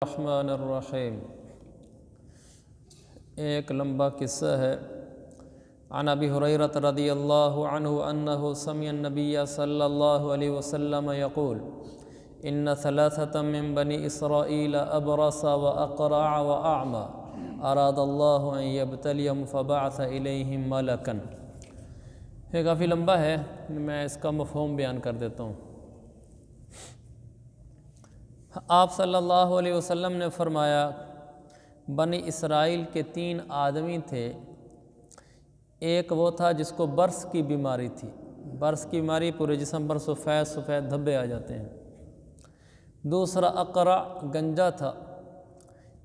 الرحمن الرحیم۔ ایک لمبا قصہ ہے۔ عن ابی ہریرہ رضی اللہ عنہ انہ سمع النبی صلی اللہ علیہ وسلم یقول ان ثلاثة من بنی اسرائیل ابرص واقرع واعمى اراد اللہ ان یبتلیہم فبعث الیہم ملکا۔ یہ کافی لمبا ہے، میں اس کا مفہوم بیان کر دیتا ہوں۔ آپ صلی اللہ علیہ وسلم نے فرمایا بنی اسرائیل کے 3 آدمی تھے۔ ایک وہ تھا جس کو برص کی بیماری تھی۔ برص کی بیماری پورے جسم پر سفید سفید دھبے آ جاتے ہیں۔ دوسرا اقرع گنجا تھا۔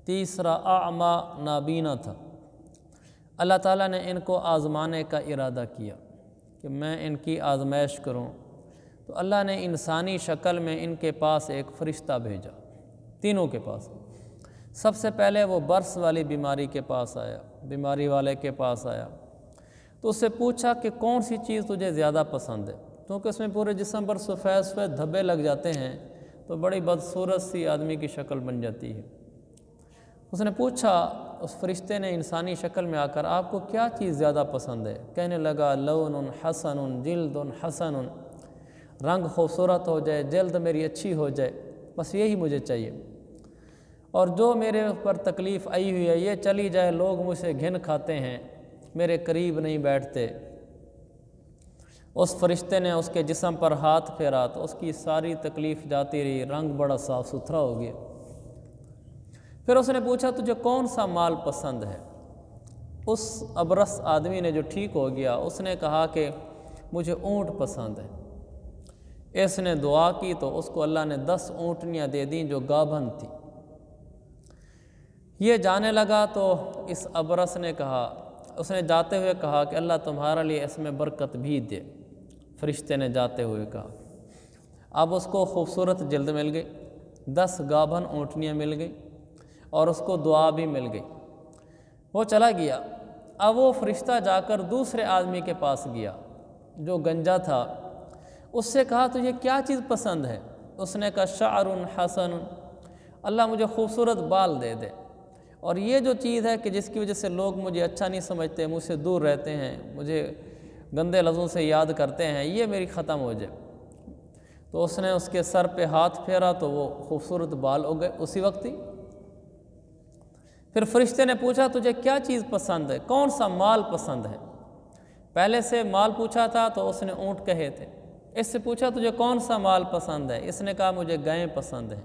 تیسرا اعمی نابینا تھا۔ اللہ تعالیٰ نے ان کو آزمانے کا ارادہ کیا کہ میں ان کی آزمائش کروں، تو اللہ نے انسانی شکل میں ان کے پاس ایک فرشتہ بھیجا، تینوں کے پاس۔ سب سے پہلے وہ برص والی بیماری کے پاس آیا، بیماری والے کے پاس آیا، تو اس سے پوچھا کہ کون سی چیز تجھے زیادہ پسند ہے، کیونکہ اس میں پورے جسم پر سفید سفید دھبے لگ جاتے ہیں تو بڑی بدصورت سی آدمی کی شکل بن جاتی ہے۔ اس نے پوچھا، اس فرشتے نے انسانی شکل میں آ کر، آپ کو کیا چیز زیادہ پسند ہے؟ کہنے لگا لون حسن جلد حسن، رنگ خوبصورت ہو جائے، جلد میری اچھی ہو جائے، بس یہی مجھے چاہیے، اور جو میرے اوپر تکلیف آئی ہوئی ہے یہ چلی جائے، لوگ مجھ سے گھن کھاتے ہیں، میرے قریب نہیں بیٹھتے۔ اس فرشتے نے اس کے جسم پر ہاتھ پھیرا تو اس کی ساری تکلیف جاتی رہی، رنگ بڑا صاف ستھرا ہو گیا۔ پھر اس نے پوچھا تجھے کون سا مال پسند ہے؟ اس ابرص آدمی نے جو ٹھیک ہو گیا اس نے کہا کہ مجھے اونٹ پسند ہے۔ اس نے دعا کی تو اس کو اللہ نے 10 اونٹنیاں دے دیں جو گابھن تھی۔ یہ جانے لگا تو اس ابرص نے کہا، اس نے جاتے ہوئے کہا کہ اللہ تمہارے لیے اس میں برکت بھی دے۔ فرشتے نے جاتے ہوئے کہا۔ اب اس کو خوبصورت جلد مل گئی، 10 گابھن اونٹنیاں مل گئی، اور اس کو دعا بھی مل گئی۔ وہ چلا گیا۔ اب وہ فرشتہ جا کر دوسرے آدمی کے پاس گیا جو گنجا تھا، اس سے کہا تجھے کیا چیز پسند ہے؟ اس نے کہا شعر حسن، اللہ مجھے خوبصورت بال دے دے، اور یہ جو چیز ہے کہ جس کی وجہ سے لوگ مجھے اچھا نہیں سمجھتے، مجھ سے دور رہتے ہیں، مجھے گندے لفظوں سے یاد کرتے ہیں، یہ میری ختم ہو جائے۔ تو اس نے اس کے سر پہ ہاتھ پھیرا تو وہ خوبصورت بال ہو گئے اسی وقت ہی۔ پھر فرشتے نے پوچھا تجھے کیا چیز پسند ہے، کون سا مال پسند ہے؟ پہلے سے مال پوچھا تھا تو اس نے اونٹ کہے تھے۔ اس سے پوچھا تجھے کون سا مال پسند ہے؟ اس نے کہا مجھے گائیں پسند ہیں۔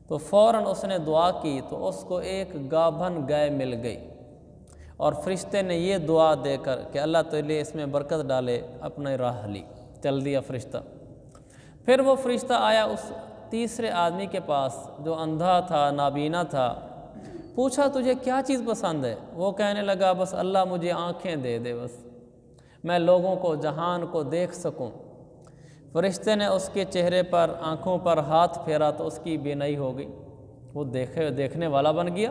تو فوراً اس نے دعا کی تو اس کو ایک گابھن گائے مل گئی، اور فرشتے نے یہ دعا دے کر کہ اللہ تعالی اس میں برکت ڈالے اپنے راہ لی، چل دیا فرشتہ۔ پھر وہ فرشتہ آیا اس تیسرے آدمی کے پاس جو اندھا تھا، نابینا تھا، پوچھا تجھے کیا چیز پسند ہے؟ وہ کہنے لگا بس اللہ مجھے آنکھیں دے دے، بس میں لوگوں کو، جہان کو دیکھ سکوں۔ فرشتے نے اس کے چہرے پر، آنکھوں پر ہاتھ پھیرا تو اس کی بینائی ہو گئی، وہ دیکھنے والا بن گیا۔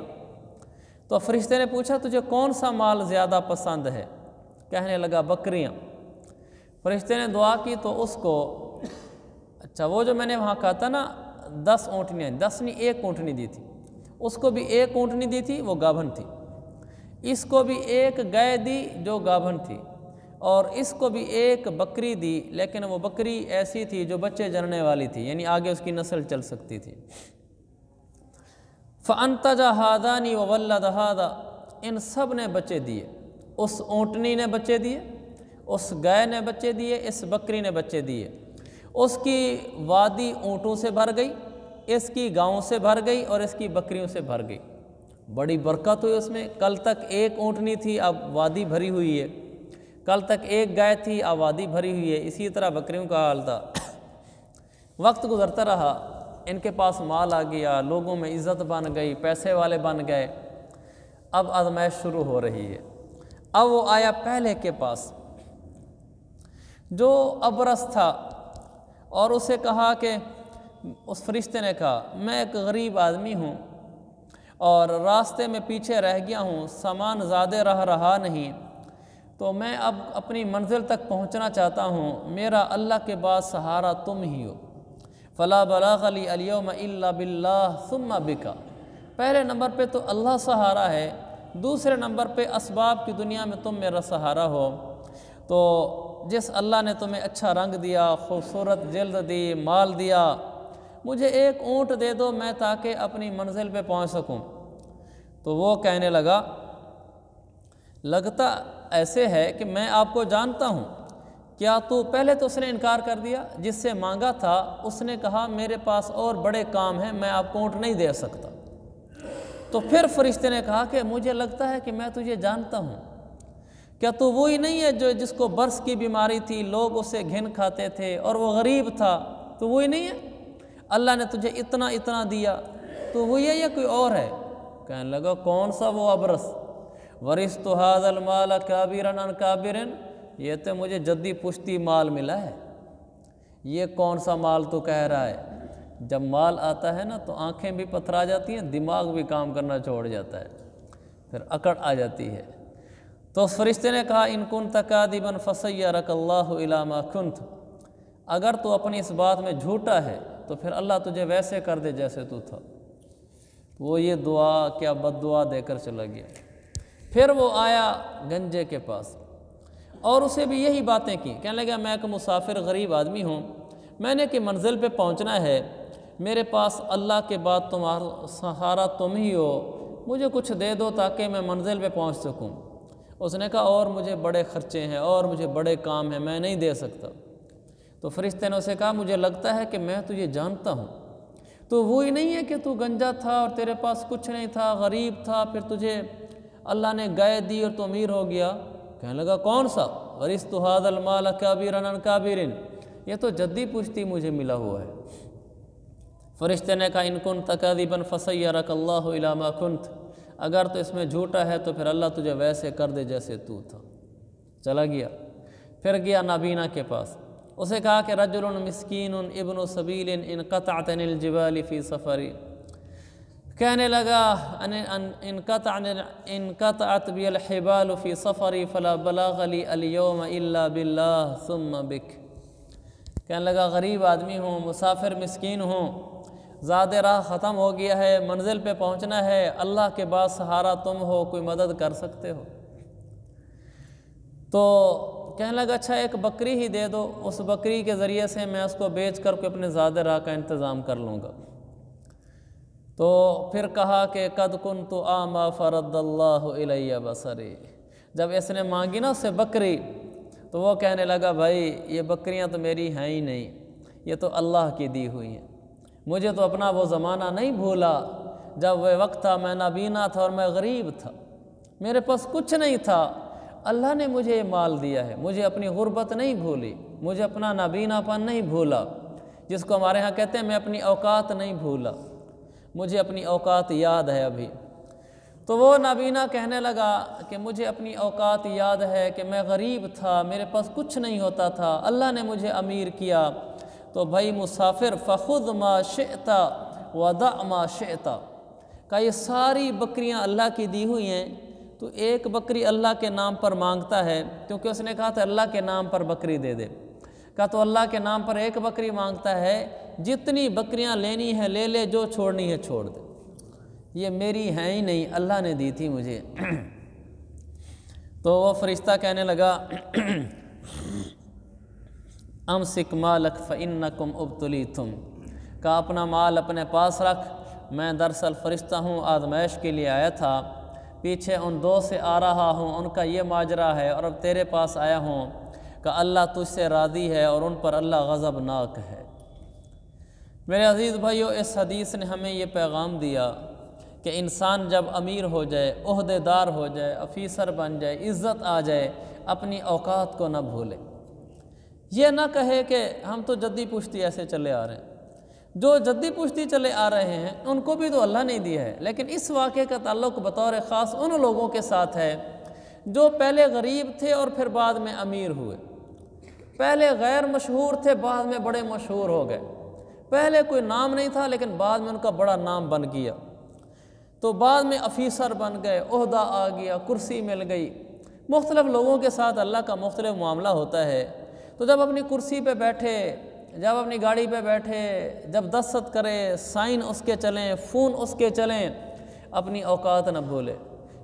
تو فرشتے نے پوچھا تجھے کون سا مال زیادہ پسند ہے؟ کہنے لگا بکریاں۔ فرشتے نے دعا کی تو اس کو، اچھا وہ جو میں نے وہاں کہا تھا نا 10 اونٹنیاں، 10 نہیں 1 اونٹنی دی تھی، اس کو بھی 1 اونٹنی دی تھی، وہ گابھن تھی۔ اس کو بھی 1 گائے دی جو گابھن تھی، اور اس کو بھی 1 بکری دی، لیکن وہ بکری ایسی تھی جو بچے جننے والی تھی، یعنی آگے اس کی نسل چل سکتی تھی۔ فَأَنْتَجَ هَذَانِ وَوَلَّدَ هَذَا، ان سب نے بچے دیے، اس اونٹنی نے بچے دیے، اس گائے نے بچے دیے، اس بکری نے بچے دیے۔ اس کی وادی اونٹوں سے بھر گئی، اس کی گاؤں سے بھر گئی، اور اس کی بکریوں سے بھر گئی۔ بڑی برکت ہوئی اس میں۔ کل تک 1 اونٹنی تھی، اب وادی بھری ہوئی ہے۔ کل تک 1 گائے تھی، اب وادی بھری ہوئی ہے۔ اسی طرح بکریوں کا حال تھا۔ وقت گزرتا رہا، ان کے پاس مال آ گیا، لوگوں میں عزت بن گئی، پیسے والے بن گئے۔ اب آزمائش شروع ہو رہی ہے۔ اب وہ آیا پہلے کے پاس جو ابرص تھا، اور اسے کہا کہ اس فرشتے نے کہا میں ایک غریب آدمی ہوں اور راستے میں پیچھے رہ گیا ہوں، سامان زیادہ رہا نہیں، تو میں اب اپنی منزل تک پہنچنا چاہتا ہوں، میرا اللہ کے بعد سہارا تم ہی ہو، فلا بلاغ لی الیوم الا باللہ ثم بکا، پہلے نمبر پہ تو اللہ سہارا ہے، دوسرے نمبر پہ اسباب کی دنیا میں تم میرا سہارا ہو۔ تو جس اللہ نے تمہیں اچھا رنگ دیا، خوبصورت جلد دی، مال دیا، مجھے ایک اونٹ دے دو میں تاکہ اپنی منزل پہ پہنچ سکوں۔ تو وہ کہنے لگا لگتا ایسے ہے کہ میں آپ کو جانتا ہوں، کیا تو پہلے تو اس نے انکار کر دیا، جس سے مانگا تھا اس نے کہا میرے پاس اور بڑے کام ہیں، میں آپ کو اونٹ نہیں دے سکتا۔ تو پھر فرشتے نے کہا کہ مجھے لگتا ہے کہ میں تجھے جانتا ہوں، کیا تو وہی نہیں ہے جو جس کو برس کی بیماری تھی، لوگ اسے گھن کھاتے تھے اور وہ غریب تھا؟ تو وہی نہیں ہے؟ اللہ نے تجھے اتنا اتنا دیا، تو وہی ہے یا کوئی اور ہے؟ کہنے لگا کون سا وہ ابرس؟ ورثت ھذا المال کابرا عن کابر، یہ تو مجھے جدی پشتی مال ملا ہے، یہ کون سا مال تو کہہ رہا ہے؟ جب مال آتا ہے نا تو آنکھیں بھی پتھرا جاتی ہیں، دماغ بھی کام کرنا چھوڑ جاتا ہے، پھر اکڑ آ جاتی ہے۔ تو فرشتے نے کہا ان کنت کاذبا فصیرک اللہ الی ما کنت، اگر تو اپنی اس بات میں جھوٹا ہے تو پھر اللہ تجھے ویسے کر دے جیسے تو تھا۔ وہ یہ دعا کیا بد دعا دے کر چلا گیا۔ پھر وہ آیا گنجے کے پاس اور اسے بھی یہی باتیں کی، کہنے لگا میں ایک مسافر غریب آدمی ہوں، میں نے کہ منزل پہ پہنچنا ہے، میرے پاس اللہ کے بعد تمہارا سہارا تم ہی ہو، مجھے کچھ دے دو تاکہ میں منزل پہ پہنچ سکوں۔ اس نے کہا اور مجھے بڑے خرچے ہیں اور مجھے بڑے کام ہیں، میں نہیں دے سکتا۔ تو فرشتے نے اسے کہا مجھے لگتا ہے کہ میں تجھے جانتا ہوں، تو وہی نہیں ہے کہ تو گنجا تھا اور تیرے پاس کچھ نہیں تھا، غریب تھا، پھر تجھے اللہ نے گائے دی اور تو امیر ہو گیا؟ کہنے لگا کون سا؟ ورثت ھذا المال کابرا عن کابر، یہ تو جدی پشتی مجھے ملا ہوا ہے۔ فرشتے نے کہا ان کنت کاذبا فصیرک اللہ الی ما کنت، اگر تو اس میں جھوٹا ہے تو پھر اللہ تجھے ویسے کر دے جیسے تو تھا۔ چلا گیا، پھر گیا نابینا کے پاس، اسے کہا کہ رجل مسکین ابن سبیل انقطعت عن الجبال فی سفری، کہنے لگا انقطعت بی الحبال فی سفری فلا بلاغ لی اليوم الا باللہ ثم بک، کہنے لگا غریب آدمی ہوں، مسافر مسکین ہوں، زاد راہ ختم ہو گیا ہے، منزل پہ پہنچنا ہے، اللہ کے بعد سہارا تم ہو، کوئی مدد کر سکتے ہو؟ تو کہنے لگا اچھا ایک بکری ہی دے دو، اس بکری کے ذریعے سے میں اس کو بیچ کر کے اپنے زاد راہ کا انتظام کر لوں گا۔ تو پھر کہا کہ قد کنت اعمی فرد اللہ الی بصری، جب اس نے مانگی نا اسے بکری تو وہ کہنے لگا بھائی یہ بکریاں تو میری ہیں ہی نہیں، یہ تو اللہ کی دی ہوئی ہیں، مجھے تو اپنا وہ زمانہ نہیں بھولا جب وہ وقت تھا میں نابینا تھا اور میں غریب تھا، میرے پاس کچھ نہیں تھا، اللہ نے مجھے یہ مال دیا ہے، مجھے اپنی غربت نہیں بھولی، مجھے اپنا نابینا پن نہیں بھولا، جس کو ہمارے ہاں کہتے ہیں میں اپنی اوقات نہیں بھولا، مجھے اپنی اوقات یاد ہے ابھی۔ تو وہ نابینا کہنے لگا کہ مجھے اپنی اوقات یاد ہے کہ میں غریب تھا، میرے پاس کچھ نہیں ہوتا تھا، اللہ نے مجھے امیر کیا۔ تو بھائی مسافر فخذ ما شئت ودع ما شئت، کہ یہ ساری بکریاں اللہ کی دی ہوئی ہیں، تو ایک بکری اللہ کے نام پر مانگتا ہے، کیونکہ اس نے کہا تھا اللہ کے نام پر بکری دے دے، کہا تو اللہ کے نام پر ایک بکری مانگتا ہے، جتنی بکریاں لینی ہے لے لے، جو چھوڑنی ہے چھوڑ دے، یہ میری ہیں ہی نہیں، اللہ نے دی تھی مجھے۔ تو وہ فرشتہ کہنے لگا امسک مالک فإنکم ابتلیتم، کہا اپنا مال اپنے پاس رکھ، میں دراصل فرشتہ ہوں، آزمائش کے لیے آیا تھا، پیچھے ان دو سے آ رہا ہوں، ان کا یہ ماجرا ہے، اور اب تیرے پاس آیا ہوں کہ اللہ تجھ سے راضی ہے اور ان پر اللہ غضبناک ہے۔ میرے عزیز بھائیو، اس حدیث نے ہمیں یہ پیغام دیا کہ انسان جب امیر ہو جائے، عہدے دار ہو جائے، افیسر بن جائے، عزت آ جائے، اپنی اوقات کو نہ بھولے، یہ نہ کہے کہ ہم تو جدی پشتی ایسے چلے آ رہے ہیں۔ جو جدی پشتی چلے آ رہے ہیں ان کو بھی تو اللہ نے دیا ہے، لیکن اس واقعے کا تعلق بطور خاص ان لوگوں کے ساتھ ہے جو پہلے غریب تھے اور پھر بعد میں امیر ہوئے، پہلے غیر مشہور تھے بعد میں بڑے مشہور ہو گئے، پہلے کوئی نام نہیں تھا لیکن بعد میں ان کا بڑا نام بن گیا، تو بعد میں افیسر بن گئے، عہدہ آ گیا، کرسی مل گئی۔ مختلف لوگوں کے ساتھ اللہ کا مختلف معاملہ ہوتا ہے، تو جب اپنی کرسی پہ بیٹھے، جب اپنی گاڑی پہ بیٹھے، جب دستخط کرے، سائن اس کے چلیں، فون اس کے چلیں، اپنی اوقات نہ بھولے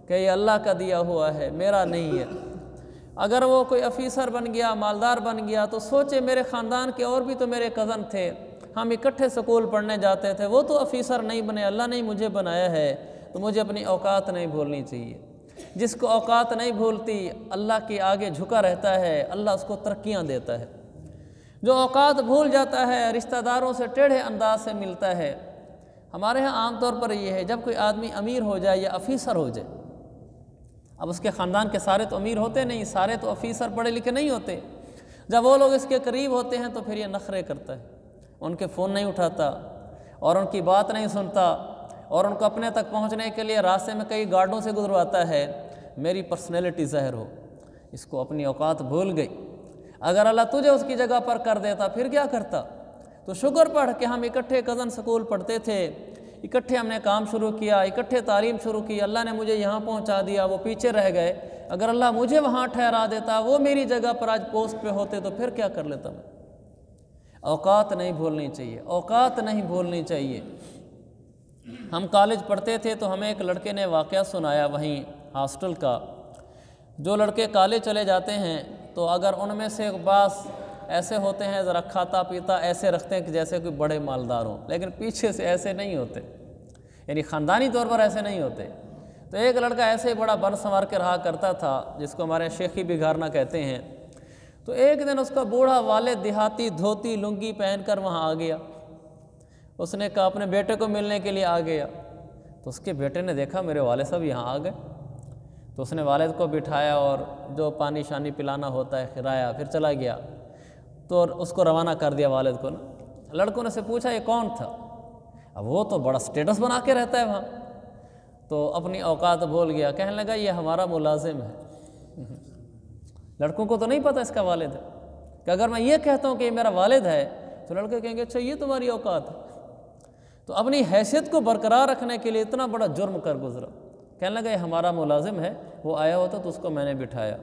کہ یہ اللہ کا دیا ہوا ہے، میرا نہیں ہے۔ اگر وہ کوئی افیسر بن گیا، مالدار بن گیا، تو سوچے میرے خاندان کے اور بھی تو میرے کزن تھے، ہم اکٹھے سکول پڑھنے جاتے تھے، وہ تو افیسر نہیں بنے، اللہ نے مجھے بنایا ہے، تو مجھے اپنی اوقات نہیں بھولنی چاہیے۔ جس کو اوقات نہیں بھولتی، اللہ کے آگے جھکا رہتا ہے، اللہ اس کو ترقیاں دیتا ہے۔ جو اوقات بھول جاتا ہے، رشتہ داروں سے ٹیڑھے انداز سے ملتا ہے۔ ہمارے ہاں عام طور پر یہ ہے، جب کوئی آدمی امیر ہو جائے یا افیسر ہو جائے، اب اس کے خاندان کے سارے تو امیر ہوتے نہیں، سارے تو افیسر پڑھے لکھے نہیں ہوتے، جب وہ لوگ اس کے قریب ہوتے ہیں تو پھر یہ نخرے کرتا ہے، ان کے فون نہیں اٹھاتا اور ان کی بات نہیں سنتا، اور ان کو اپنے تک پہنچنے کے لیے راستے میں کئی گارڈوں سے گزرواتا ہے، میری پرسنالٹی ظاہر ہو۔ اس کو اپنی اوقات بھول گئی۔ اگر اللہ تجھے اس کی جگہ پر کر دیتا پھر کیا کرتا؟ تو شکر پڑھ کہ ہم اکٹھے کزن سکول پڑھتے تھے، اکٹھے ہم نے کام شروع کیا، اکٹھے تعلیم شروع کی، اللہ نے مجھے یہاں پہنچا دیا، وہ پیچھے رہ گئے۔ اگر اللہ مجھے وہاں ٹھہرا دیتا، وہ میری جگہ پر آج پوسٹ پہ ہوتے، تو پھر کیا کر لیتا میں؟ اوقات نہیں بھولنی چاہیے، اوقات نہیں بھولنی چاہیے۔ ہم کالج پڑھتے تھے تو ہمیں ایک لڑکے نے واقعہ سنایا وہیں ہاسٹل کا۔ جو لڑکے کالج چلے جاتے ہیں تو اگر ان میں سے بعض ایسے ہوتے ہیں، ذرا کھاتا پیتا ایسے رکھتے ہیں کہ جیسے کوئی بڑے مالدار ہوں، لیکن پیچھے سے ایسے نہیں ہوتے، یعنی خاندانی طور پر ایسے نہیں ہوتے۔ تو ایک لڑکا ایسے ہی بڑا بن سنوار کے رہا کرتا تھا، جس کو ہمارے شیخی بگھارنا کہتے ہیں۔ تو ایک دن اس کا بوڑھا والد دیہاتی دھوتی لنگی پہن کر وہاں آ گیا۔ اس نے کہا اپنے بیٹے کو ملنے کے لیے آ گیا، تو اس کے بیٹے نے دیکھا میرے والد صاحب یہاں آ گئے، تو اس نے والد کو بٹھایا اور جو پانی شانی پلانا ہوتا ہے کھلایا، پھر چلا گیا۔ تو اس کو روانہ کر دیا والد کو نا۔ لڑکوں نے سے پوچھا یہ کون تھا؟ اب وہ تو بڑا سٹیٹس بنا کے رہتا ہے وہاں، تو اپنی اوقات بھول گیا، کہنے لگا یہ ہمارا ملازم ہے۔ لڑکوں کو تو نہیں پتہ اس کا والد ہے، کہ اگر میں یہ کہتا ہوں کہ یہ میرا والد ہے تو لڑکے کہیں گے اچھا یہ تمہاری اوقات ہے۔ تو اپنی حیثیت کو برقرار رکھنے کے لیے اتنا بڑا جرم کر گزرا، کہنے لگا یہ ہمارا ملازم ہے، وہ آیا ہوتا تو اس کو میں نے بٹھایا۔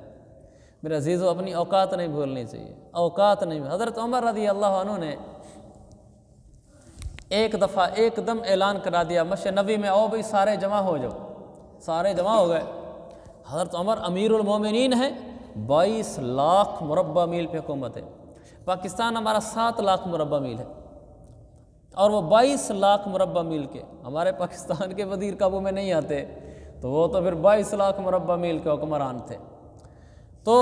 میرے عزیزو، اپنی اوقات نہیں بھولنی چاہیے، اوقات نہیں۔ حضرت عمر رضی اللہ عنہ نے ایک دفعہ ایک دم اعلان کرا دیا مسجد نبی میں، آؤ بھئی سارے جمع ہو جاؤ۔ سارے جمع ہو گئے۔ حضرت عمر امیر المومنین ہیں، 22 لاکھ مربع میل پہ حکومت ہے۔ پاکستان ہمارا 7 لاکھ مربع میل ہے، اور وہ 22 لاکھ مربع میل کے، ہمارے پاکستان کے وزیر قابو میں نہیں آتے، تو وہ تو پھر 22 لاکھ مربع میل کے حکمران تھے۔ تو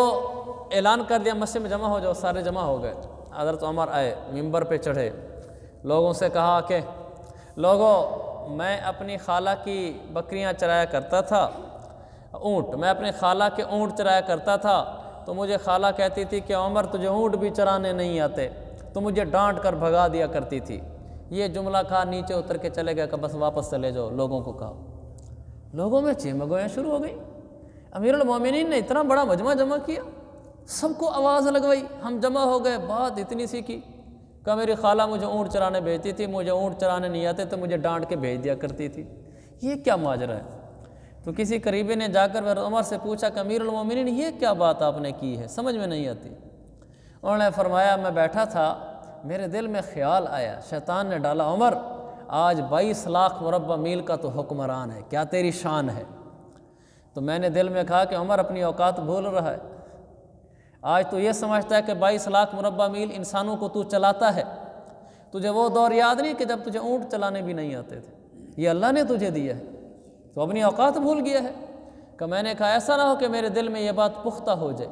اعلان کر دیا مسجد میں جمع ہو جاؤ، سارے جمع ہو گئے۔ حضرت عمر آئے، منبر پہ چڑھے، لوگوں سے کہا کہ لوگوں، میں اپنی خالہ کی بکریاں چرایا کرتا تھا، اونٹ، میں اپنی خالہ کے اونٹ چرایا کرتا تھا، تو مجھے خالہ کہتی تھی کہ عمر تجھے اونٹ بھی چرانے نہیں آتے، تو مجھے ڈانٹ کر بھگا دیا کرتی تھی۔ یہ جملہ کہا، نیچے اتر کے چلے گئے کہ بس واپس چلے جاؤ، لوگوں کو کہا۔ لوگوں میں چیمگویاں شروع ہو گئی۔ امیر المومنین نے اتنا بڑا مجمع جمع کیا، سب کو آواز لگوائی، ہم جمع ہو گئے، بات اتنی سی کی کہ میری خالہ مجھے اونٹ چرانے بھیجتی تھی، مجھے اونٹ چرانے نہیں آتے تو مجھے ڈانٹ کے بھیج دیا کرتی تھی۔ یہ کیا ماجرا ہے؟ تو کسی قریبی نے جا کر عمر سے پوچھا کہ امیر المومنین یہ کیا بات آپ نے کی ہے، سمجھ میں نہیں آتی۔ انہوں نے فرمایا میں بیٹھا تھا، میرے دل میں خیال آیا، شیطان نے ڈالا، عمر آج 22 لاکھ مربع میل کا تو حکمران ہے، کیا تیری شان ہے؟ تو میں نے دل میں کہا کہ عمر اپنی اوقات بھول رہا ہے، آج تو یہ سمجھتا ہے کہ 22 لاکھ مربع میل انسانوں کو تو چلاتا ہے، تجھے وہ دور یاد نہیں کہ جب تجھے اونٹ چلانے بھی نہیں آتے تھے، یہ اللہ نے تجھے دیا ہے، تو اپنی اوقات بھول گیا ہے۔ کہ میں نے کہا ایسا نہ ہو کہ میرے دل میں یہ بات پختہ ہو جائے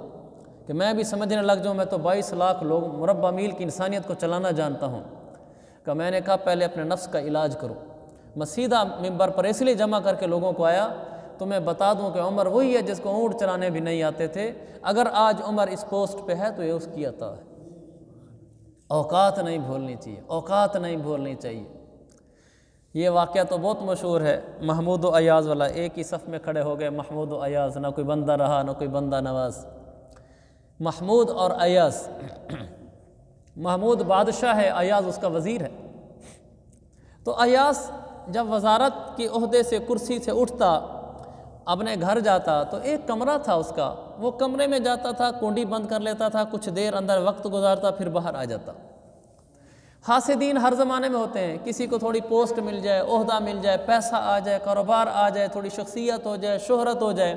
کہ میں بھی سمجھنے لگ جاؤں میں تو 22 لاکھ مربع میل کی انسانیت کو چلانا جانتا ہوں۔ کہ میں نے کہا پہلے اپنے نفس کا علاج کرو۔ میں سیدھا منبر پر اس لیے جمع کر کے لوگوں کو آیا تو میں بتا دوں کہ عمر وہی ہے جس کو اونٹ چلانے بھی نہیں آتے تھے، اگر آج عمر اس پوسٹ پہ ہے تو یہ اس کی عطا ہے۔ اوقات نہیں بھولنی چاہیے، اوقات نہیں بھولنی چاہیے۔ یہ واقعہ تو بہت مشہور ہے، محمود و ایاز والا، ایک ہی صف میں کھڑے ہو گئے محمود و ایاز، نہ کوئی بندہ رہا نہ کوئی بندہ نواز۔ محمود اور ایاز، محمود بادشاہ ہے، ایاز اس کا وزیر ہے۔ تو ایاز جب وزارت کی عہدے سے کرسی سے اٹھتا، اپنے گھر جاتا تو ایک کمرہ تھا اس کا، وہ کمرے میں جاتا تھا، کنڈی بند کر لیتا تھا، کچھ دیر اندر وقت گزارتا، پھر باہر آ جاتا۔ حاسدین ہر زمانے میں ہوتے ہیں، کسی کو تھوڑی پوسٹ مل جائے، عہدہ مل جائے، پیسہ آ جائے، کاروبار آ جائے، تھوڑی شخصیت ہو جائے، شہرت ہو جائے،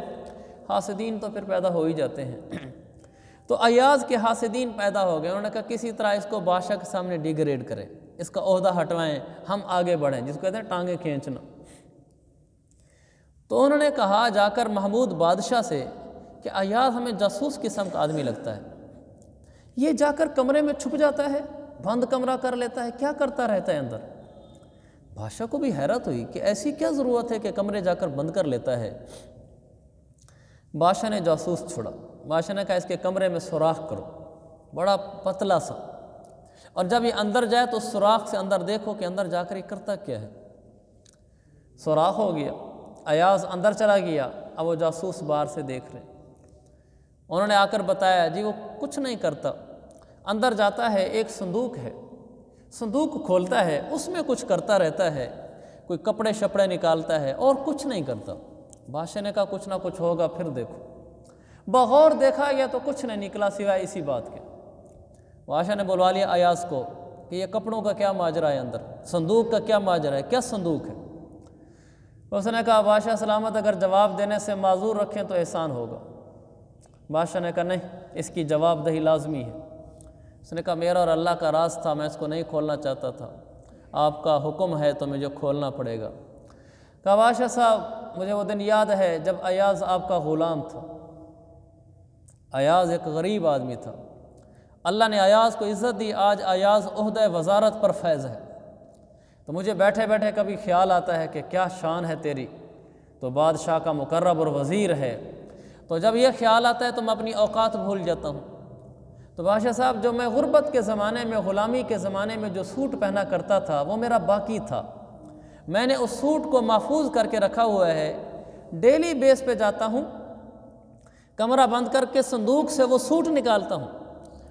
حاسدین تو پھر پیدا ہو ہی جاتے ہیں۔ تو ایاز کے حاسدین پیدا ہو گئے، انہوں نے کہا کسی طرح اس کو بادشاہ کے سامنے ڈیگریڈ کریں، اس کا عہدہ ہٹوائیں، ہم آگے بڑھیں، جس کو کہتے ہیں ٹانگیں کھینچنا۔ تو انہوں نے کہا جا کر محمود بادشاہ سے کہ ایاز ہمیں جاسوس قسم کا آدمی لگتا ہے، یہ جا کر کمرے میں چھپ جاتا ہے، بند کمرہ کر لیتا ہے، کیا کرتا رہتا ہے اندر۔ بادشاہ کو بھی حیرت ہوئی کہ ایسی کیا ضرورت ہے کہ کمرے جا کر بند کر لیتا ہے۔ بادشاہ نے جاسوس چھوڑا، بادشاہ نے کہا اس کے کمرے میں سوراخ کرو، بڑا پتلا سا، اور جب یہ اندر جائے تو اس سوراخ سے اندر دیکھو کہ اندر جا کر یہ کرتا کیا ہے۔ سوراخ ہو گیا، ایاز اندر چلا گیا، اب وہ جاسوس باہر سے دیکھ رہے ہیں۔ انہوں نے آ کر بتایا جی وہ کچھ نہیں کرتا، اندر جاتا ہے، ایک صندوق ہے، صندوق کھولتا ہے، اس میں کچھ کرتا رہتا ہے، کوئی کپڑے شپڑے نکالتا ہے اور کچھ نہیں کرتا۔ بادشاہ نے کہا کچھ نہ کچھ ہوگا، پھر دیکھو۔ بغور دیکھا گیا تو کچھ نہیں نکلا سوائے اسی بات کے۔ بادشاہ نے بلوا لیا ایاز کو کہ یہ کپڑوں کا کیا ماجرا ہے، اندر صندوق کا کیا ماجرا ہے، کیا صندوق ہے۔ اس نے کہا بادشاہ سلامت اگر جواب دینے سے معذور رکھیں تو احسان ہوگا۔ بادشاہ نے کہا نہیں، اس کی جواب دہی لازمی ہے۔ اس نے کہا میرا اور اللہ کا راز تھا، میں اس کو نہیں کھولنا چاہتا تھا، آپ کا حکم ہے تو مجھے کھولنا پڑے گا۔ کہا بادشاہ صاحب مجھے وہ دن یاد ہے جب ایاز آپ کا غلام تھا۔ ایاز ایک غریب آدمی تھا، اللہ نے ایاز کو عزت دی، آج ایاز عہدہ وزارت پر فیض ہے۔ تو مجھے بیٹھے بیٹھے کبھی خیال آتا ہے کہ کیا شان ہے تیری، تو بادشاہ کا مقرب اور وزیر ہے، تو جب یہ خیال آتا ہے تو میں اپنی اوقات بھول جاتا ہوں۔ تو بادشاہ صاحب جو میں غربت کے زمانے میں، غلامی کے زمانے میں جو سوٹ پہنا کرتا تھا وہ میرا باقی تھا، میں نے اس سوٹ کو محفوظ کر کے رکھا ہوا ہے، ڈیلی بیس پہ جاتا ہوں، کمرہ بند کر کے صندوق سے وہ سوٹ نکالتا ہوں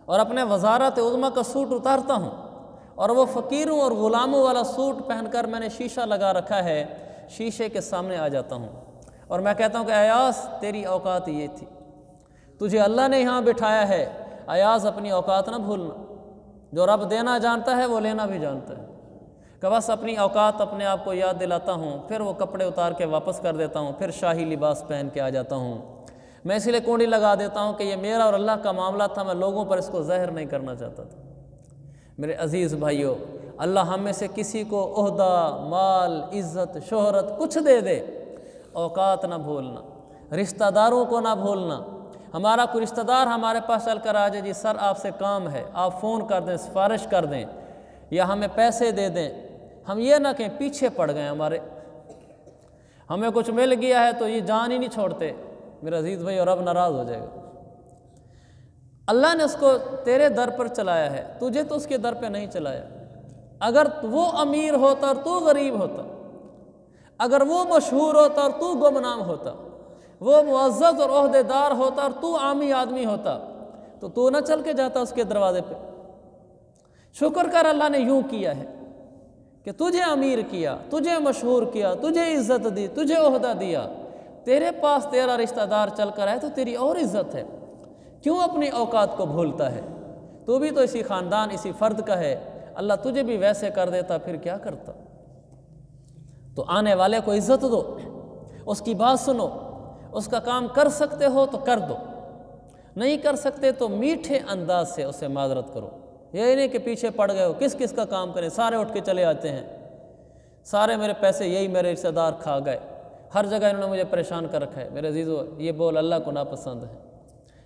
اور اپنے وزارت عظمیٰ کا سوٹ اتارتا ہوں، اور وہ فقیروں اور غلاموں والا سوٹ پہن کر میں نے شیشہ لگا رکھا ہے، شیشے کے سامنے آ جاتا ہوں اور میں کہتا ہوں کہ ایاز تیری اوقات یہ تھی، تجھے اللہ نے یہاں بٹھایا ہے، ایاز اپنی اوقات نہ بھولنا، جو رب دینا جانتا ہے وہ لینا بھی جانتا ہے۔ کہ بس اپنی اوقات اپنے آپ کو یاد دلاتا ہوں، پھر وہ کپڑے اتار کے واپس کر دیتا ہوں، پھر شاہی لباس پہن کے آ جاتا ہوں۔ میں اسی لیے کونڈی لگا دیتا ہوں کہ یہ میرا اور اللہ کا معاملہ تھا، میں لوگوں پر اس کو ظاہر نہیں کرنا چاہتا تھا۔ میرے عزیز بھائیو، اللہ ہم میں سے کسی کو عہدہ، مال، عزت، شہرت کچھ دے دے، اوقات نہ بھولنا، رشتہ داروں کو نہ بھولنا۔ ہمارا کوئی رشتہ دار ہمارے پاس چل کر آ جائے جی سر آپ سے کام ہے، آپ فون کر دیں، سفارش کر دیں یا ہمیں پیسے دے دیں، ہم یہ نہ کہیں پیچھے پڑ گئے ہمارے، ہمیں کچھ مل گیا ہے تو یہ جان ہی نہیں چھوڑتے، میرا عزیز بھائی، اور رب ناراض ہو جائے گا۔ اللہ نے اس کو تیرے در پر چلایا ہے، تجھے تو اس کے در پہ نہیں چلایا۔ اگر وہ امیر ہوتا اور تو غریب ہوتا، اگر وہ مشہور ہوتا اور تو گمنام ہوتا، وہ معزز اور عہدے دار ہوتا اور تو عامی آدمی ہوتا، تو نہ چل کے جاتا اس کے دروازے پہ۔ شکر کر اللہ نے یوں کیا ہے کہ تجھے امیر کیا، تجھے مشہور کیا، تجھے عزت دی، تجھے عہدہ دیا، تیرے پاس تیرا رشتہ دار چل کر آئے تو تیری اور عزت ہے، کیوں اپنی اوقات کو بھولتا ہے؟ تو بھی تو اسی خاندان، اسی فرد کا ہے، اللہ تجھے بھی ویسے کر دیتا پھر کیا کرتا؟ تو آنے والے کو عزت دو، اس کی بات سنو، اس کا کام کر سکتے ہو تو کر دو، نہیں کر سکتے تو میٹھے انداز سے اسے معذرت کرو۔ یہ نہیں کہ پیچھے پڑ گئے ہو، کس کس کا کام کریں، سارے اٹھ کے چلے آتے ہیں، سارے میرے پیسے یہی میرے رشتہ دار کھا گئے، ہر جگہ انہوں نے مجھے پریشان کر رکھا ہے۔ میرے عزیزو، یہ بول اللہ کو ناپسند ہے،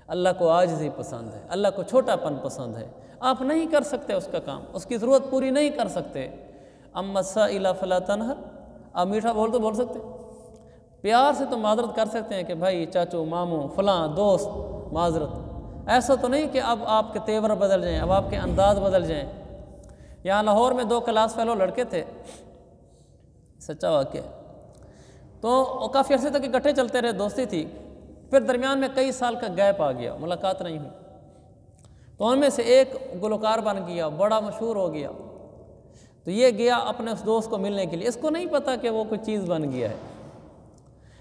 اللہ کو عاجزی پسند ہے، اللہ کو چھوٹا پن پسند ہے۔ آپ نہیں کر سکتے اس کا کام، اس کی ضرورت پوری نہیں کر سکتے، اما السائل فلا تنہر، آپ میٹھا بول تو بول سکتے، پیار سے تو معذرت کر سکتے ہیں کہ بھائی، چاچو، ماموں، فلاں دوست، معذرت۔ ایسا تو نہیں کہ اب آپ کے تیور بدل جائیں، اب آپ کے انداز بدل جائیں۔ یہاں لاہور میں 2 کلاس فیلو لڑکے تھے، سچا واقعہ، تو کافی عرصے تک اکٹھے چلتے رہے، دوستی تھی، پھر درمیان میں کئی سال کا گیپ آ گیا، ملاقات نہیں ہوئی، تو ان میں سے ایک گلوکار بن گیا، بڑا مشہور ہو گیا، تو یہ گیا اپنے اس دوست کو ملنے کے لیے، اس کو نہیں پتا کہ وہ کوئی چیز بن گیا ہے۔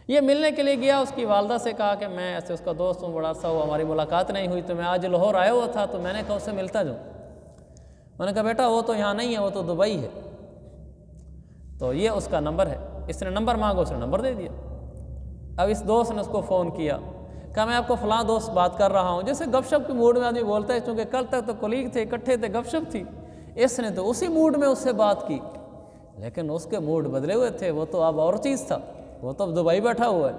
یہ ملنے کے لیے گیا، اس کی والدہ سے کہا کہ میں ایسے اس کا دوست ہوں، بڑا سا ہوا، ہماری ملاقات نہیں ہوئی، تو میں آج لاہور آیا ہوا تھا تو میں نے کہا اس سے ملتا جاؤں۔ میں نے کہا بیٹا وہ تو یہاں نہیں ہے، وہ تو دبئی ہے، تو یہ اس کا نمبر ہے۔ اس نے نمبر مانگا، اس نے نمبر دے دیا۔ اب اس دوست نے اس کو فون کیا، کہا میں آپ کو فلاں دوست بات کر رہا ہوں، جیسے گپ شپ کے موڈ میں آدمی بولتا ہے، چونکہ کل تک تو کولیگ تھے، اکٹھے تھے، گپ شپ تھی، اس نے تو اسی موڈ میں اس سے بات کی، لیکن اس کے موڈ بدلے ہوئے تھے، وہ تو اب اور چیز تھا، وہ تو اب دبئی بیٹھا ہوا ہے،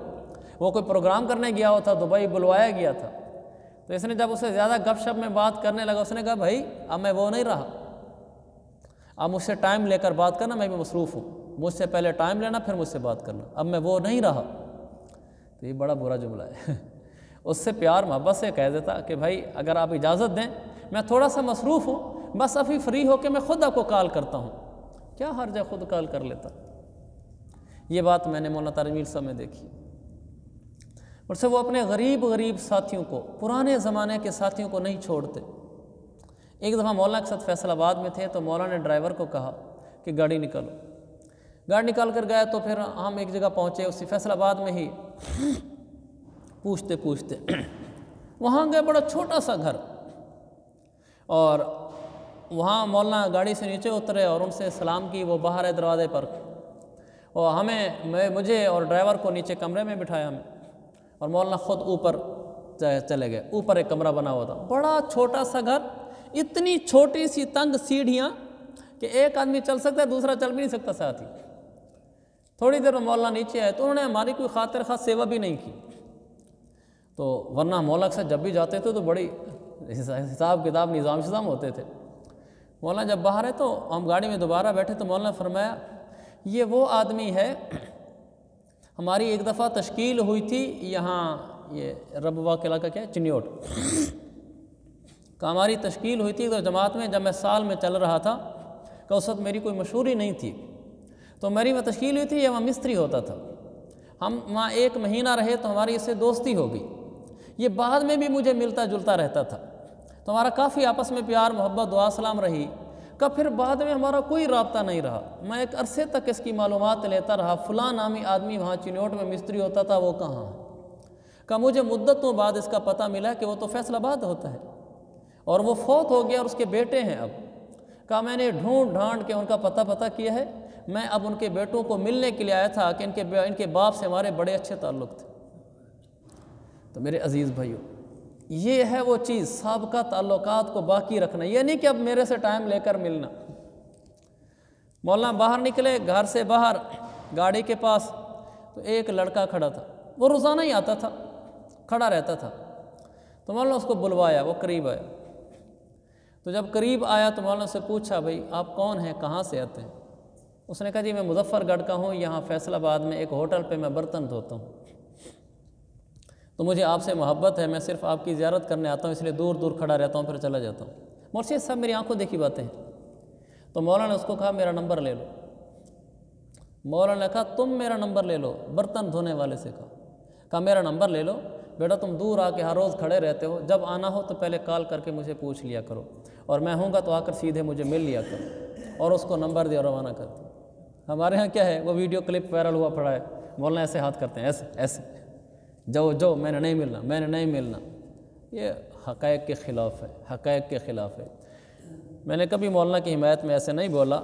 وہ کوئی پروگرام کرنے گیا ہوا تھا، دبئی بلوایا گیا تھا۔ تو اس نے جب اسے زیادہ گپ شپ میں بات کرنے لگا، اس نے کہا بھائی اب میں وہ نہیں رہا، اب مجھ سے ٹائم لے کر بات کرنا، میں بھی مصروف ہوں، مجھ سے پہلے ٹائم لینا پھر مجھ سے بات کرنا، اب میں وہ نہیں رہا۔ تو یہ بڑا برا جملہ ہے۔ اس سے پیار محبت سے کہہ دیتا کہ بھائی اگر آپ اجازت دیں، میں تھوڑا سا مصروف ہوں، بس ابھی فری ہو کے میں خود آپ کو کال کرتا ہوں، کیا حرج ہے خود کال کر لیتا۔ یہ بات میں نے مولانا طارق میر صاحب میں دیکھی، اور سے وہ اپنے غریب ساتھیوں کو، پرانے زمانے کے ساتھیوں کو نہیں چھوڑتے۔ ایک دفعہ مولانا کے ساتھ فیصل آباد میں تھے، تو مولانا نے ڈرائیور کو کہا کہ گاڑی نکالو، گاڑی نکال کر گئے، تو پھر ہم ایک جگہ پہنچے، اسی فیصل آباد میں ہی، پوچھتے وہاں گئے، بڑا چھوٹا سا گھر، اور وہاں مولانا گاڑی سے نیچے اترے اور ان سے سلام کی، وہ باہر ہے دروازے پر، اور مجھے اور ڈرائیور کو نیچے کمرے میں بٹھایا ہمیں، اور مولانا خود اوپر چلے گئے۔ اوپر ایک کمرہ بنا ہوا تھا، بڑا چھوٹا سا گھر، اتنی چھوٹی سی تنگ سیڑھیاں کہ ایک آدمی چل سکتا ہے، دوسرا چل بھی نہیں سکتا ساتھ ہی۔ تھوڑی دیر میں مولانا نیچے آئے، تو انہوں نے ہماری کوئی خاطر خواہ سیوا بھی نہیں کی، تو ورنہ مولانا سے جب بھی جاتے تھے تو بڑی حساب کتاب نظام ہوتے تھے۔ مولانا جب باہر ہے تو ہم گاڑی میں دوبارہ بیٹھے، تو مولانا نے فرمایا یہ وہ آدمی ہے، ہماری ایک دفعہ تشکیل ہوئی تھی یہاں، یہ ربوہ کے علاقہ کیا ہے، چنیوٹ کا، ہماری تشکیل ہوئی تھی تو جماعت میں، جب میں سال میں چل رہا تھا کہ اس وقت میری کوئی مشہوری نہیں تھی، تو میری وہ تشکیل ہوئی تھی، یہ وہاں مستری ہوتا تھا، ہم وہاں 1 مہینہ رہے تو ہماری اس سے دوستی ہو گئی، یہ بعد میں بھی مجھے ملتا جلتا رہتا تھا، تو ہمارا کافی آپس میں پیار محبت دعا سلام رہی، کہ پھر بعد میں ہمارا کوئی رابطہ نہیں رہا، میں ایک عرصے تک اس کی معلومات لیتا رہا، فلاں نامی آدمی وہاں چنیوٹ میں مستری ہوتا تھا، وہ کہاں ہے؟ کہ مجھے مدتوں بعد اس کا پتہ ملا کہ وہ تو فیصل آباد ہوتا ہے، اور وہ فوت ہو گیا اور اس کے بیٹے ہیں اب۔ کہا میں نے ڈھونڈ ڈھانڈ کے ان کا پتہ کیا ہے، میں اب ان کے بیٹوں کو ملنے کے لیے آیا تھا کہ ان کے باپ سے ہمارے بڑے اچھے تعلق تھے۔ تو میرے عزیز بھائیو، یہ ہے وہ چیز، سابقہ تعلقات کو باقی رکھنا، یہ نہیں کہ اب میرے سے ٹائم لے کر ملنا۔ مولانا باہر نکلے گھر سے باہر گاڑی کے پاس، تو ایک لڑکا کھڑا تھا، وہ روزانہ ہی آتا تھا، کھڑا رہتا تھا، تو مولانا اس کو بلوایا، وہ قریب آیا، تو جب قریب آیا تو مولانا سے پوچھا بھائی آپ کون ہیں، کہاں سے آتے ہیں؟ اس نے کہا جی میں مظفر گڑھ کا ہوں، یہاں فیصل آباد میں ایک ہوٹل پہ میں برتن دھوتا ہوں، تو مجھے آپ سے محبت ہے، میں صرف آپ کی زیارت کرنے آتا ہوں، اس لیے دور دور کھڑا رہتا ہوں، پھر چلا جاتا ہوں۔ مرشد صاحب میری آنکھوں دیکھی باتیں ہیں۔ تو مولانا نے اس کو کہا میرا نمبر لے لو۔ مولانا نے کہا تم میرا نمبر لے لو، برتن دھونے والے سے کہا میرا نمبر لے لو بیٹا، تم دور آ کے ہر روز کھڑے رہتے ہو، جب آنا ہو تو پہلے کال کر کے مجھے پوچھ لیا کرو، اور میں ہوں گا تو آ کر سیدھے مجھے مل لیا کرو، اور اس کو نمبر دیا روانہ کر دیا۔ ہمارے ہاں کیا ہے، وہ ویڈیو کلپ وائرل ہوا پڑا ہے، مولانا ایسے ہاتھ کرتے ہیں، ایسے جو میں نے نہیں ملنا، یہ حقائق کے خلاف ہے، حقائق کے خلاف ہے۔ میں نے کبھی مولانا کی حمایت میں ایسے نہیں بولا،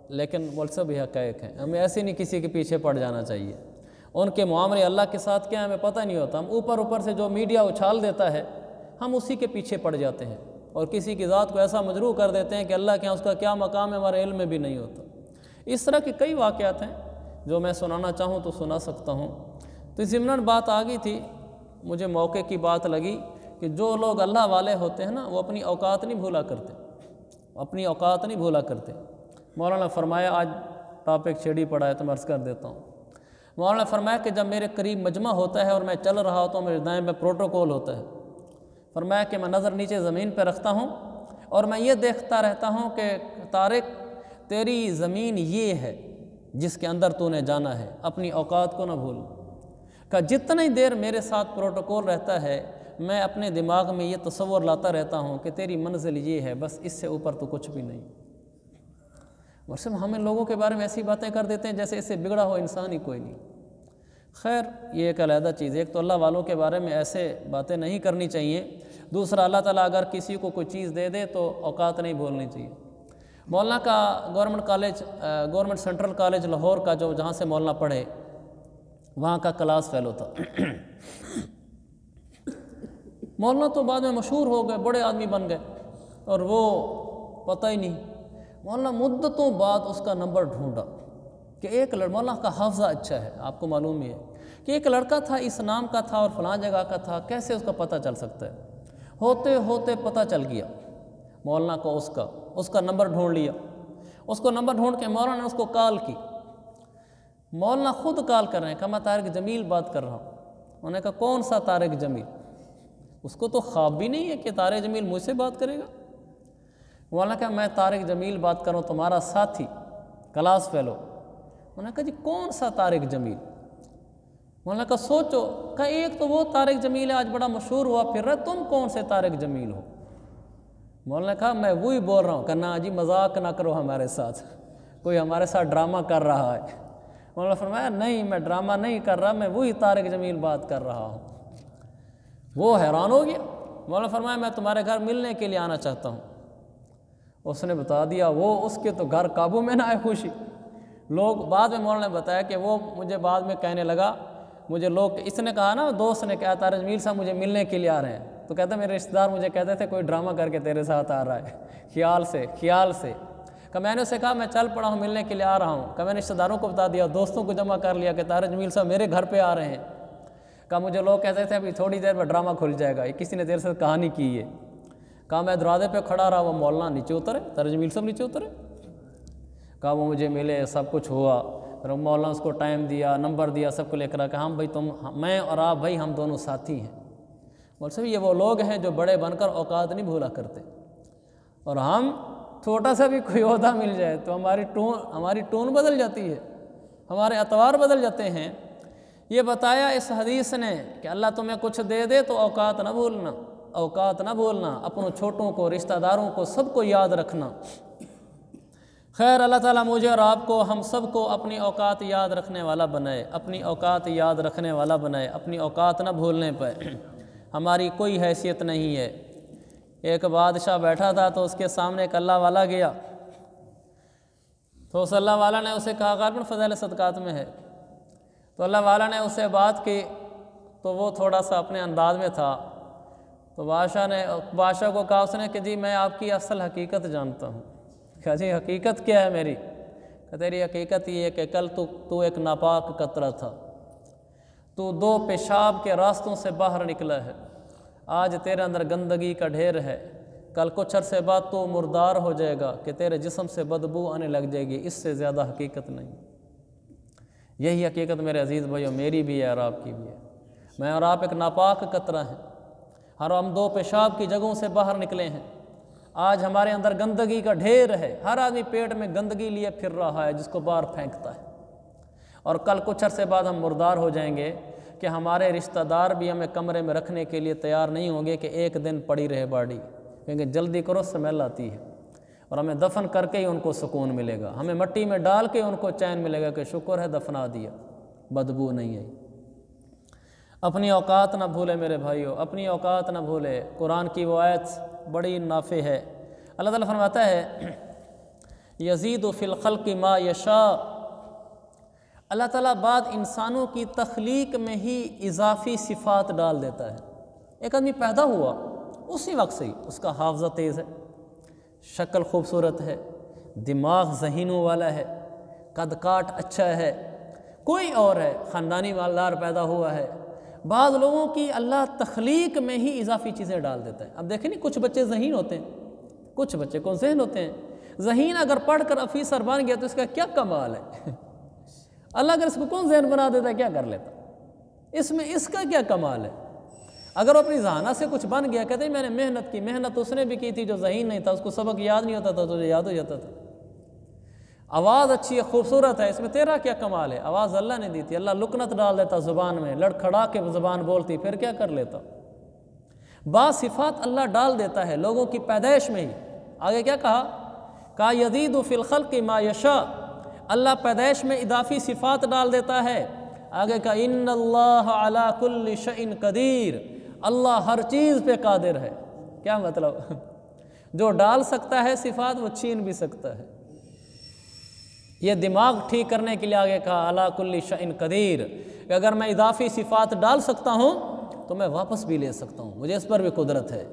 لیکن مولسا بھی حقائق ہیں، ہمیں ایسے نہیں کسی کے پیچھے پڑ جانا چاہیے۔ ان کے معاملے اللہ کے ساتھ کیا ہمیں پتہ نہیں ہوتا، ہم اوپر سے جو میڈیا اچھال دیتا ہے ہم اسی کے پیچھے پڑ جاتے ہیں، اور کسی کی ذات کو ایسا مجروح کر دیتے ہیں کہ اللہ کے ہاں اس کا کیا مقام ہے ہمارے علم میں بھی نہیں ہوتا۔ اس طرح کے کئی واقعات ہیں جو میں سنانا چاہوں تو سنا سکتا ہوں۔ تو ضمناً بات آ گئی تھی، مجھے موقع کی بات لگی کہ جو لوگ اللہ والے ہوتے ہیں نا، وہ اپنی اوقات نہیں بھولا کرتے، مولانا فرمایا، آج ٹاپک چھیڑی پڑا ہے تو میں عرض کر دیتا ہوں۔ مولانا فرمایا کہ جب میرے قریب مجمع ہوتا ہے اور میں چل رہا ہوتا ہوں، میرے دائیں میں پروٹوکول ہوتا ہے، فرمایا کہ میں نظر نیچے زمین پہ رکھتا ہوں اور میں یہ دیکھتا رہتا ہوں کہ طارق تیری زمین یہ ہے جس کے اندر تو نے جانا ہے، اپنی اوقات کو نہ بھول۔ کہ جتنی دیر میرے ساتھ پروٹوکول رہتا ہے، میں اپنے دماغ میں یہ تصور لاتا رہتا ہوں کہ تیری منزل یہ ہے، بس اس سے اوپر تو کچھ بھی نہیں۔ ہم ان لوگوں کے بارے میں ایسی باتیں کر دیتے ہیں جیسے اس سے بگڑا ہو انسان ہی کوئی نہیں۔ خیر یہ ایک علیحدہ چیز ہے، ایک تو اللہ والوں کے بارے میں ایسے باتیں نہیں کرنی چاہیے، دوسرا اللہ تعالیٰ اگر کسی کو کوئی چیز دے دے تو اوقات نہیں بھولنی چاہیے۔ مولانا کا گورنمنٹ سینٹرل کالج لاہور کا جو جہاں سے مولانا پڑھے وہاں کا کلاس فیلو تھا۔ مولانا تو بعد میں مشہور ہو گئے، بڑے آدمی بن گئے، اور وہ پتہ ہی نہیں، مولانا مدتوں بعد اس کا نمبر ڈھونڈا کہ ایک مولانا کا حافظہ اچھا ہے، آپ کو معلوم ہی ہے کہ ایک لڑکا تھا اس نام کا تھا اور فلاں جگہ کا تھا، کیسے اس کا پتہ چل سکتا ہے؟ ہوتے ہوتے پتہ چل گیا مولانا کو، اس کا نمبر ڈھونڈ لیا۔ اس کو نمبر ڈھونڈ کے مولانا نے اس کو کال کی، مولانا خود کال کر رہے ہیں، کہا میں طارق جمیل بات کر رہا ہوں۔ انہوں نے کہا کون سا طارق جمیل؟ اس کو تو خواب بھی نہیں ہے کہ طارق جمیل مجھ سے بات کرے گا۔ مولانا کہا میں طارق جمیل بات کر رہا ہوں، تمہارا ساتھی کلاس فیلو۔ انہوں نے کہا جی کون سا طارق جمیل؟ مولانا کہا سوچو، کہا ایک تو وہ طارق جمیل ہے آج بڑا مشہور ہوا پھر رہا، تم کون سے طارق جمیل ہو؟ مولانا نے کہا میں وہی بول رہا ہوں، کہ نا جی مذاق نہ کرو ہمارے ساتھ، کوئی ہمارے ساتھ ڈرامہ کر رہا ہے۔ مولانا فرمایا نہیں میں ڈرامہ نہیں کر رہا، میں وہی طارق جمیل بات کر رہا ہوں۔ وہ حیران ہو گیا۔ مولانا فرمایا میں تمہارے گھر ملنے کے لیے آنا چاہتا ہوں۔ اس نے بتا دیا، وہ اس کے تو گھر قابو میں نہ آئے خوشی۔ لوگ بعد میں مولانا نے بتایا کہ وہ مجھے بعد میں کہنے لگا، مجھے لوگ، اس نے کہا نا دوست نے کہا طارق جمیل صاحب مجھے ملنے کے لیے آ رہے ہیں، تو کہتا میرے رشتہ دار مجھے کہتے تھے کوئی ڈرامہ کر کے تیرے ساتھ آ رہا ہے، خیال سے کہ میں نے اسے کہا میں چل پڑا ہوں ملنے کے لیے آ رہا ہوں، کہ میں نے رشتہ داروں کو بتا دیا، دوستوں کو جمع کر لیا کہ طارق جمیل صاحب میرے گھر پہ آ رہے ہیں۔ کہا مجھے لوگ کہتے تھے ابھی تھوڑی دیر میں ڈرامہ کھل جائے گا، یہ کسی نے تیرے سے کہانی کی ہے۔ کہا میں دروازے پہ کھڑا رہا، وہ مولانا نیچے اترے، طارق جمیل صاحب نیچے اترے۔ کہا وہ مجھے ملے، سب کچھ ہوا، پھر مولانا اس کو ٹائم دیا، نمبر دیا، سب کو لے کر کہ ہم بھائی میں اور آپ بھائی ہم دونوں ساتھی ہیں۔ مولانا صاحب یہ وہ لوگ ہیں جو بڑے بن کر اوقات نہیں بھولا کرتے، اور ہم چھوٹا سا بھی کوئی عہدہ مل جائے تو ہماری ٹون بدل جاتی ہے، ہمارے اطوار بدل جاتے ہیں۔ یہ بتایا اس حدیث نے کہ اللہ تمہیں کچھ دے دے تو اوقات نہ بھولنا، اپنوں چھوٹوں کو، رشتہ داروں کو، سب کو یاد رکھنا۔ خیر اللہ تعالیٰ مجھے اور آپ کو، ہم سب کو اپنی اوقات یاد رکھنے والا بنائے، اپنی اوقات یاد رکھنے والا بنائے، اپنی اوقات نہ بھولنے پہ ہماری کوئی حیثیت نہیں ہے۔ ایک بادشاہ بیٹھا تھا تو اس کے سامنے ایک اللہ والا گیا، تو اس اللہ والا نے اسے کہا غالباً فضائل صدقات میں ہے، تو اللہ والا نے اسے بات کی تو وہ تھوڑا سا اپنے انداز میں تھا، تو بادشاہ کو کہا اس نے کہ جی میں آپ کی اصل حقیقت جانتا ہوں۔ کہا جی حقیقت کیا ہے میری؟ کہ تیری حقیقت یہ ہے کہ کل تو ایک ناپاک قطرہ تھا، تو 2 پیشاب کے راستوں سے باہر نکلا ہے، آج تیرے اندر گندگی کا ڈھیر ہے، کل کچھ عرصے بعد تو مردار ہو جائے گا کہ تیرے جسم سے بدبو آنے لگ جائے گی، اس سے زیادہ حقیقت نہیں۔ یہی حقیقت میرے عزیز بھائیو میری بھی ہے اور آپ کی بھی ہے۔ میں اور آپ ایک ناپاک قطرہ ہیں، ہم 2 پیشاب کی جگہوں سے باہر نکلے ہیں، آج ہمارے اندر گندگی کا ڈھیر ہے، ہر آدمی پیٹ میں گندگی لیے پھر رہا ہے جس کو باہر پھینکتا ہے، اور کل کچھ عرصے بعد ہم مردار ہو جائیں گے کہ ہمارے رشتہ دار بھی ہمیں کمرے میں رکھنے کے لیے تیار نہیں ہوں گے کہ ایک دن پڑی رہے باڈی، کیونکہ جلدی کرو سمیل آتی ہے، اور ہمیں دفن کر کے ہی ان کو سکون ملے گا، ہمیں مٹی میں ڈال کے ان کو چین ملے گا کہ شکر ہے دفنا دیا، بدبو نہیں آئی۔ اپنی اوقات نہ بھولے میرے بھائیو، اپنی اوقات نہ بھولے۔ قرآن کی وہ آیت بڑی نافع ہے، اللہ تعالیٰ فرماتا ہے یزید فی الخلق ما یشاء، اللہ تعالیٰ بعد انسانوں کی تخلیق میں ہی اضافی صفات ڈال دیتا ہے۔ ایک آدمی پیدا ہوا اسی وقت سے ہی اس کا حافظہ تیز ہے، شکل خوبصورت ہے، دماغ ذہینوں والا ہے، قد کاٹ اچھا ہے، کوئی اور ہے خاندانی مالدار پیدا ہوا ہے۔ بعض لوگوں کی اللہ تخلیق میں ہی اضافی چیزیں ڈال دیتا ہے۔ اب دیکھیں نہیں، کچھ بچے ذہین ہوتے ہیں، کچھ بچے کو ذہن ہوتے ہیں۔ ذہین اگر پڑھ کر افیسر بن گیا تو اس کا کیا کمال ہے؟ اللہ اگر اس کو کون ذہن بنا دیتا ہے کیا کر لیتا؟ اس کا کیا کمال ہے؟ اگر وہ اپنی ذہانت سے کچھ بن گیا، کہتے ہیں میں نے محنت کی، محنت اس نے بھی کی تھی جو ذہین نہیں تھا، اس کو سبق یاد نہیں ہوتا تھا تو یاد ہو جاتا تھا۔ آواز اچھی ہے، خوبصورت ہے، اس میں تیرا کیا کمال ہے؟ آواز اللہ نے دی تھی، اللہ لکنت ڈال دیتا زبان میں، لڑکھڑا کے زبان بولتی، پھر کیا کر لیتا؟ بعض صفات اللہ ڈال دیتا ہے لوگوں کی پیدائش میں ہی۔ آگے کیا کہا یزید فی الخلق ما یشاء، اللہ پیدائش میں اضافی صفات ڈال دیتا ہے۔ آگے کہا ان اللہ علی کل شیء قدیر، اللہ ہر چیز پہ قادر ہے۔ کیا مطلب؟ جو ڈال سکتا ہے صفات وہ چھین بھی سکتا ہے۔ یہ دماغ ٹھیک کرنے کے لیے آگے کہا علی کل شیء قدیر، کہ اگر میں اضافی صفات ڈال سکتا ہوں تو میں واپس بھی لے سکتا ہوں، مجھے اس پر بھی قدرت ہے۔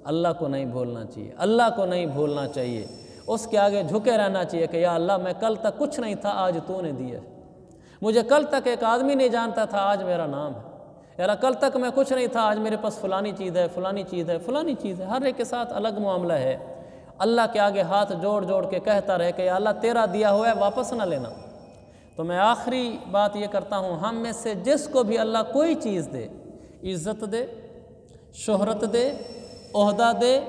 اللہ کو نہیں بھولنا چاہیے، اللہ کو نہیں بھولنا چاہیے، اس کے آگے جھکے رہنا چاہیے کہ یا اللہ میں کل تک کچھ نہیں تھا، آج تو نے دیا ہے۔ مجھے کل تک ایک آدمی نہیں جانتا تھا، آج میرا نام ہے۔ یا اللہ کل تک میں کچھ نہیں تھا، آج میرے پاس فلانی چیز ہے، فلانی چیز ہے، فلانی چیز ہے۔ ہر ایک کے ساتھ الگ معاملہ ہے۔ اللہ کے آگے ہاتھ جوڑ جوڑ کے کہتا رہے کہ یا اللہ تیرا دیا ہوا ہے، واپس نہ لینا۔ تو میں آخری بات یہ کرتا ہوں، ہم میں سے جس کو بھی اللہ کوئی چیز دے، عزت دے، شہرت دے، عہدہ دے،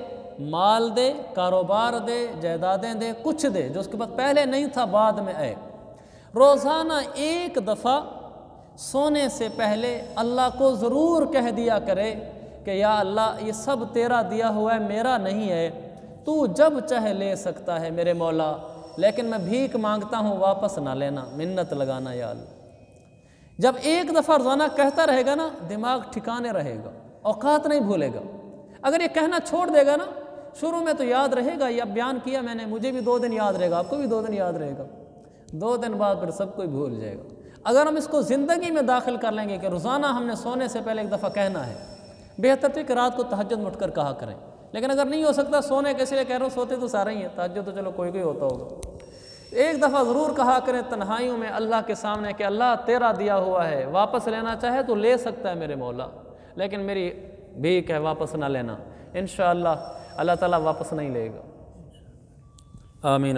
مال دے، کاروبار دے، جائیدادیں دے، کچھ دے جو اس کے بعد پہلے نہیں تھا بعد میں آئے، روزانہ ایک دفعہ سونے سے پہلے اللہ کو ضرور کہہ دیا کرے کہ یا اللہ یہ سب تیرا دیا ہوا ہے، میرا نہیں ہے، تو جب چاہے لے سکتا ہے میرے مولا، لیکن میں بھیک مانگتا ہوں، واپس نہ لینا، منت لگانا یا اللہ۔ جب ایک دفعہ روزانہ کہتا رہے گا نا، دماغ ٹھکانے رہے گا، اوقات نہیں بھولے گا۔ اگر یہ کہنا چھوڑ دے گا نا، شروع میں تو یاد رہے گا، یہ بیان کیا میں نے، مجھے بھی 2 دن یاد رہے گا، آپ کو بھی 2 دن یاد رہے گا، 2 دن بعد پھر سب کوئی بھول جائے گا۔ اگر ہم اس کو زندگی میں داخل کر لیں گے کہ روزانہ ہم نے سونے سے پہلے ایک دفعہ کہنا ہے، بہتر تو کہ رات کو تہجد میں اٹھ کر کہا کریں، لیکن اگر نہیں ہو سکتا، سونے کیسے لیے کہہ رہا ہوں، سوتے تو سارے ہی ہیں، تہجد تو چلو کوئی ہوتا ہوگا، ایک دفعہ ضرور کہا کریں تنہائیوں میں اللہ کے سامنے کہ اللہ تیرا دیا ہوا ہے، واپس لینا چاہے تو لے سکتا ہے میرے مولا، لیکن میری بھیک ہے، واپس نہ لینا۔ انشاءاللہ اللہ تعالیٰ واپس نہیں لے گا۔ آمین۔